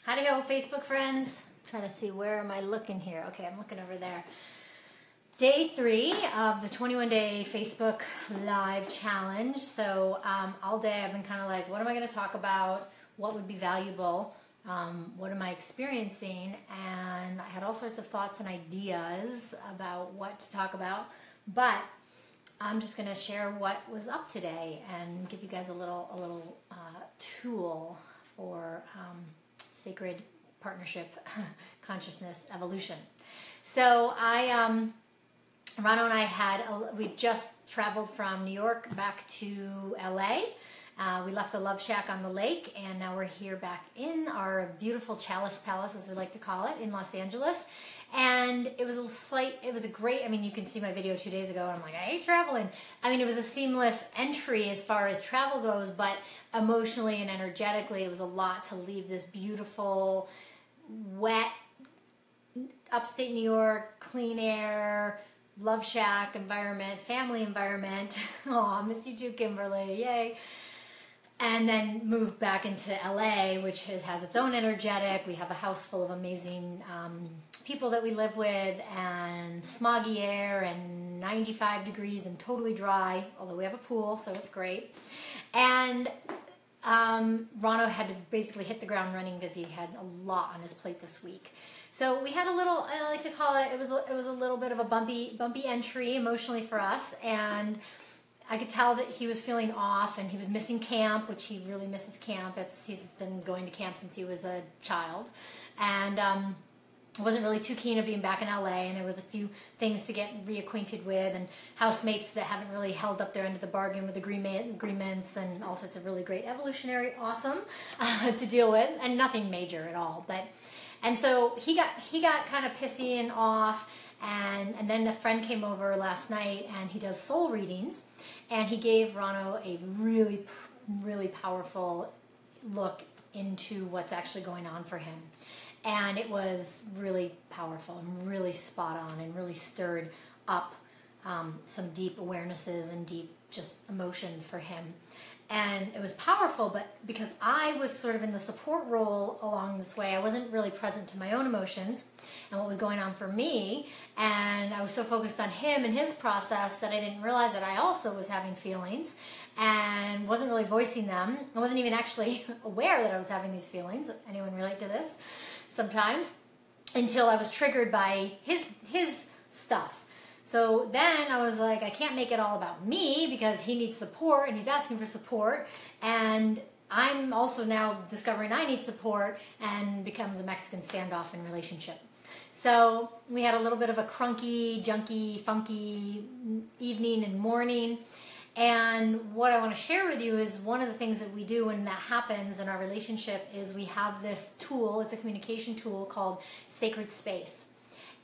Howdy ho, Facebook friends. I'm trying to see, where am I looking here? Okay, I'm looking over there. Day 3 of the 21-day Facebook Live Challenge. So all day I've been kind of like, what am I going to talk about? What would be valuable? What am I experiencing? And I had all sorts of thoughts and ideas about what to talk about. But I'm just going to share what was up today and give you guys a little tool for sacred partnership, consciousness, evolution. So Rano and I we just traveled from New York back to LA. We left the Love Shack on the lake, and now we're here back in our beautiful Chalice Palace, as we like to call it, in Los Angeles. And it was a great, I mean, you can see my video 2 days ago, and I'm like, I hate traveling. I mean, it was a seamless entry as far as travel goes, but emotionally and energetically, it was a lot to leave this beautiful, wet, upstate New York, clean air, Love Shack environment, family environment. Oh, I miss you too, Kimberly. Yay. And then moved back into LA, which has its own energetic. We have a house full of amazing people that we live with, and smoggy air, and 95 degrees and totally dry, although we have a pool, so it's great. And Rano had to basically hit the ground running because he had a lot on his plate this week. So we had a little, I like to call it, it was a little bit of a bumpy entry emotionally for us, and I could tell that he was feeling off, and he was missing camp, which he really misses camp. He's been going to camp since he was a child, and wasn't really too keen of being back in LA, and there was a few things to get reacquainted with, and housemates that haven't really held up their end of the bargain with agreements, and all sorts of really great evolutionary awesome to deal with, and nothing major at all. And so he got kind of pissy and off, and then a friend came over last night, and he does soul readings, and he gave Rano a really, really powerful look into what's actually going on for him. And it was really powerful and really spot on, and really stirred up some deep awarenesses and deep just emotion for him. And it was powerful, but because I was sort of in the support role along this way, I wasn't really present to my own emotions and what was going on for me. And I was so focused on him and his process that I didn't realize that I also was having feelings and wasn't really voicing them. I wasn't even actually aware that I was having these feelings. Anyone relate to this? Sometimes, until I was triggered by his stuff. So then I was like, I can't make it all about me because he needs support and he's asking for support, and I'm also now discovering I need support, and becomes a Mexican standoff in relationship. So we had a little bit of a crunky, junky, funky evening and morning. And what I want to share with you is one of the things that we do when that happens in our relationship is we have this tool. It's a communication tool called Sacred Space.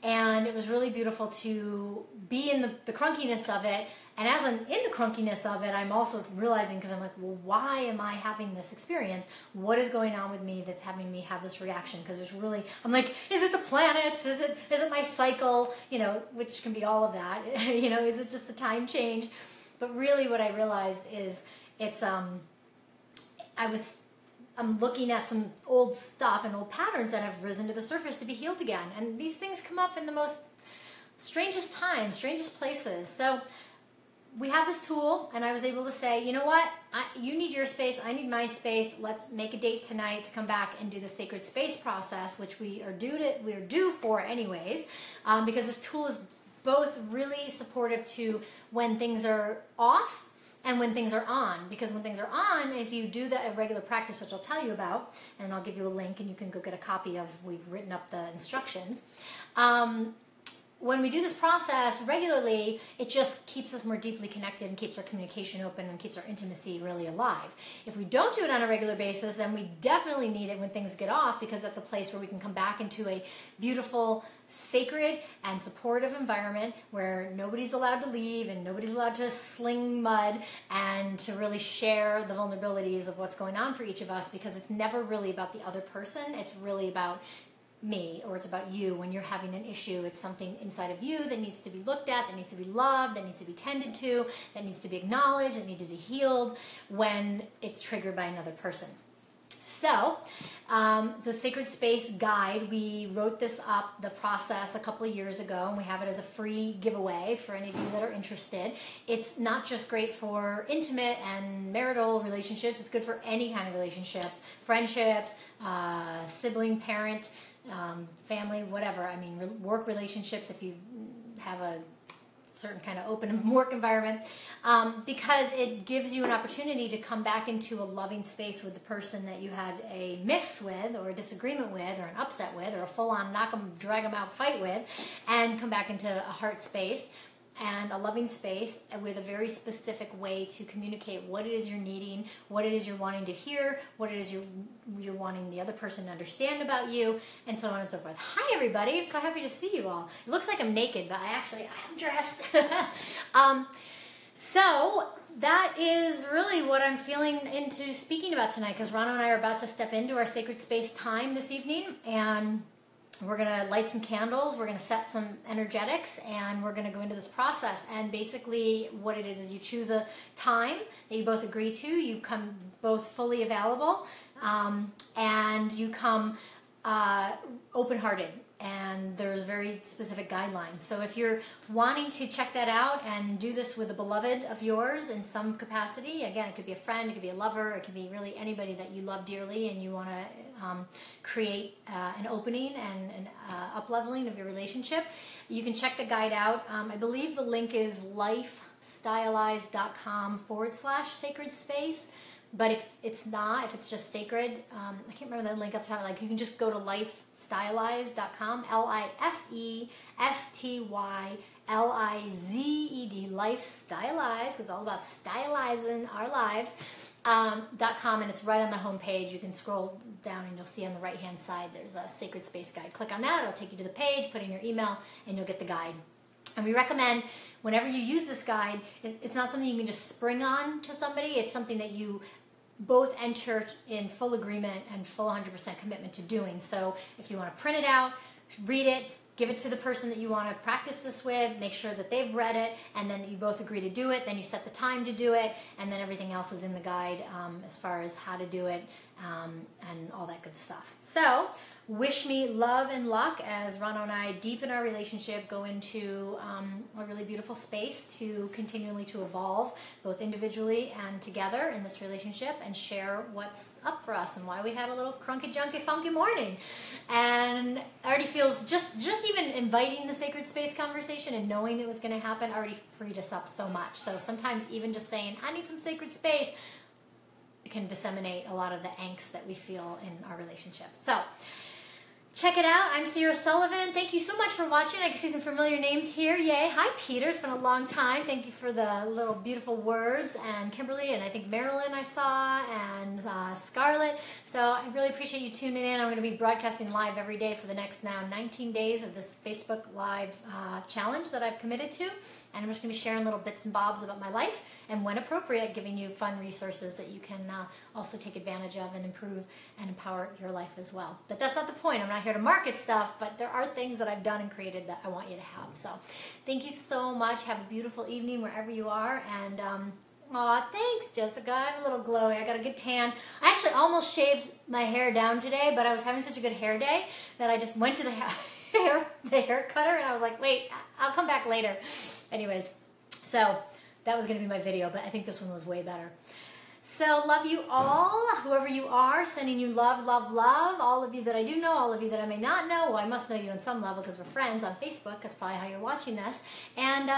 And it was really beautiful to be in the crunkiness of it. And as I'm in the crunkiness of it, I'm also realizing, because I'm like, well, why am I having this experience? What is going on with me that's having me have this reaction? Because there's really, I'm like, is it the planets? Is it my cycle? You know, which can be all of that. You know, is it just the time change? But really what I realized is I'm looking at some old stuff and old patterns that have risen to the surface to be healed again. And these things come up in the most strangest times, strangest places. So we have this tool, and I was able to say, you know what? You need your space, I need my space. Let's make a date tonight to come back and do the sacred space process, which we're due for anyways, because this tool is both really supportive to when things are off and when things are on. Because when things are on, if you do a regular practice, which I'll tell you about, and I'll give you a link and you can go get a copy of, we've written up the instructions. When we do this process regularly, it just keeps us more deeply connected and keeps our communication open and keeps our intimacy really alive. If we don't do it on a regular basis, then we definitely need it when things get off, because that's a place where we can come back into a beautiful, sacred, and supportive environment where nobody's allowed to leave and nobody's allowed to sling mud, and to really share the vulnerabilities of what's going on for each of us, because it's never really about the other person. It's really about me, or it's about you. When you're having an issue, it's something inside of you that needs to be looked at, that needs to be loved, that needs to be tended to, that needs to be acknowledged, that needs to be healed when it's triggered by another person. So, the Sacred Space Guide, we wrote this up, the process, a couple of years ago, and we have it as a free giveaway for any of you that are interested. It's not just great for intimate and marital relationships, it's good for any kind of relationships, friendships, sibling, parent, family, whatever. I mean, work relationships, if you have a certain kind of open work environment, because it gives you an opportunity to come back into a loving space with the person that you had a miss with, or a disagreement with, or an upset with, or a full-on knock 'em, drag 'em out fight with, and come back into a heart space and a loving space with a very specific way to communicate what it is you're needing, what it is you're wanting to hear, what it is you're wanting the other person to understand about you, and so on and so forth. Hi everybody, I'm so happy to see you all. It looks like I'm naked, but I am dressed. So that is really what I'm feeling into speaking about tonight, because Rano and I are about to step into our sacred space time this evening, and we're going to light some candles, we're going to set some energetics, and we're going to go into this process. And basically what it is you choose a time that you both agree to, you come both fully available, and you come open-hearted. And there's very specific guidelines. So if you're wanting to check that out and do this with a beloved of yours in some capacity, again, it could be a friend, it could be a lover, it could be really anybody that you love dearly, and you want to create an opening and an up-leveling of your relationship, you can check the guide out. I believe the link is lifestylized.com/sacred space. But if it's not, if it's just sacred, I can't remember the link up top. Like, you can just go to lifestylized.com, LIFESTYLIZED, Lifestylized, because it's all about stylizing our lives, .com, and it's right on the home page. You can scroll down and you'll see on the right-hand side there's a Sacred Space Guide. Click on that, it'll take you to the page, put in your email, and you'll get the guide. And we recommend, whenever you use this guide, it's not something you can just spring on to somebody. It's something that you both enter in full agreement and full 100% commitment to doing. So if you want to print it out, read it, give it to the person that you want to practice this with, make sure that they've read it, and then you both agree to do it, then you set the time to do it, and then everything else is in the guide as far as how to do it and all that good stuff. So wish me love and luck as Rano and I deepen our relationship, go into a really beautiful space to continually to evolve, both individually and together in this relationship, and share what's up for us and why we had a little crunky, junky, funky morning. And it already feels, just even inviting the sacred space conversation and knowing it was going to happen already freed us up so much. So sometimes even just saying, I need some sacred space, can disseminate a lot of the angst that we feel in our relationship. So check it out. I'm Sierra Sullivan. Thank you so much for watching. I can see some familiar names here. Yay. Hi, Peter. It's been a long time. Thank you for the little beautiful words. And Kimberly, and I think Marilyn I saw, and Scarlett. So I really appreciate you tuning in. I'm going to be broadcasting live every day for the next now 19 days of this Facebook Live challenge that I've committed to. And I'm just going to be sharing little bits and bobs about my life, and when appropriate, giving you fun resources that you can also take advantage of and improve and empower your life as well. But that's not the point. I'm not here to market stuff, but there are things that I've done and created that I want you to have. So thank you so much. Have a beautiful evening wherever you are. And aw, thanks, Jessica. I'm a little glowy. I got a good tan. I actually almost shaved my hair down today, but I was having such a good hair day that I just went to the hair cutter, and I was like, wait, I'll come back later. Anyways, so that was going to be my video, but I think this one was way better. So love you all, whoever you are, sending you love, love, love. All of you that I do know, all of you that I may not know. Well, I must know you on some level because we're friends on Facebook. That's probably how you're watching this. And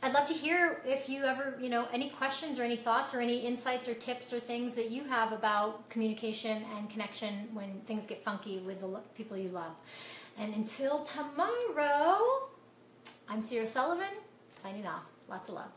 I'd love to hear if you ever, any questions or any thoughts or any insights or tips or things that you have about communication and connection when things get funky with the people you love. And until tomorrow, I'm Sierra Sullivan, signing off. Lots of love.